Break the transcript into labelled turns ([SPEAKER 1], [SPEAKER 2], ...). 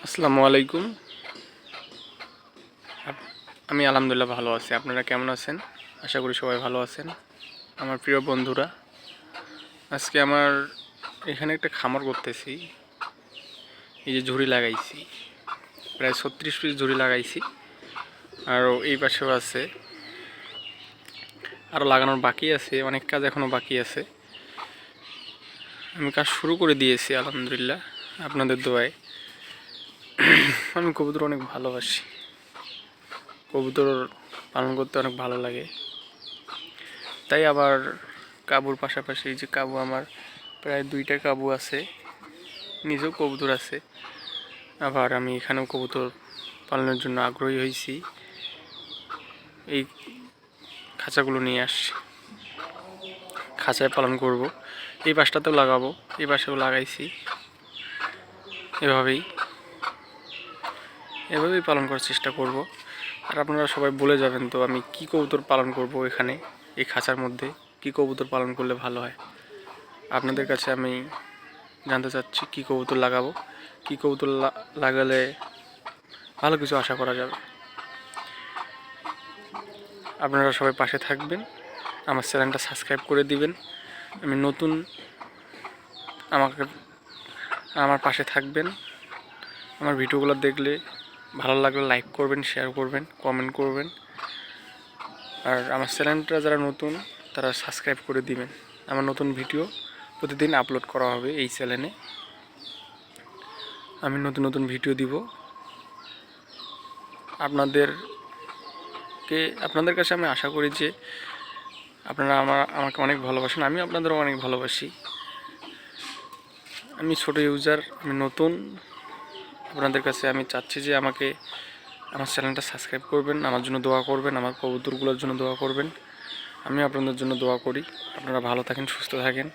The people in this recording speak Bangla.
[SPEAKER 1] আসসালামু আলাইকুম। আমি আলহামদুলিল্লাহ ভালো আছি। আপনারা কেমন আছেন? আশা করি সবাই ভালো আছেন। আমার প্রিয় বন্ধুরা, আজকে আমার এখানে একটা খামার করতেছি। এই যে ঝুড়ি লাগাইছি, প্রায় 36 পিস ঝুড়ি লাগাইছি। আরও এই পাশেও আছে, আরও লাগানোর বাকি আছে, অনেক কাজ এখনও বাকি আছে। আমি কাজ শুরু করে দিয়েছি আলহামদুলিল্লাহ, আপনাদের দোয়ায়। আমি কবুতর অনেক ভালোবাসি, কবুতর পালন করতে অনেক ভালো লাগে। তাই আবার কাবুর পাশাপাশি এই যে কাবু, আমার প্রায় 2টা কাবু আছে, নিজেও কবুতর আছে। আবার আমি এখানেও কবুতর পালনের জন্য আগ্রহী হয়েছি। এই খাঁচাগুলো নিয়ে আসছি, খাঁচায় পালন করব। এই পাশটাতেও লাগাবো, এই পাশেও লাগাইছি। এভাবেই পালন করার চেষ্টা করব। আর আপনারা সবাই বলে যাবেন তো আমি কি কবুতর পালন করব এখানে, এই খাঁচার মধ্যে কি কবুতর পালন করলে ভালো হয়। আপনাদের কাছে আমি জানতে চাচ্ছি কী কবুতর লাগাবো, কী কবুতর লাগালে ভালো কিছু আশা করা যাবে। আপনারা সবাই পাশে থাকবেন, আমার চ্যানেলটা সাবস্ক্রাইব করে দিবেন। আমি নতুন, আমাকে আমার পাশে থাকবেন। আমার ভিডিওগুলো দেখলে ভালো লাগলে লাইক করবেন, শেয়ার করবেন, কমেন্ট করবেন। আর আমার চ্যানেলটা যারা নতুন তারা সাবস্ক্রাইব করে দিবেন। আমার নতুন ভিডিও প্রতিদিন আপলোড করা হবে এই চ্যানেলে। আমি নতুন নতুন ভিডিও দিব। আপনাদের কাছে আমি আশা করি যে আপনারা আমাকে অনেক ভালোবাসেন, আমি আপনাদেরও অনেক ভালোবাসি। আমি ছোট ইউজার, আমি নতুন। আপনাদের কাছে আমি চাচ্ছি যে আমার চ্যানেলটা সাবস্ক্রাইব করবেন, আমার জন্য দোয়া করবেন, আমার কবুতরগুলোর জন্য দোয়া করবেন। আমি আপনাদের জন্য দোয়া করি। আপনারা ভালো থাকেন, সুস্থ থাকেন।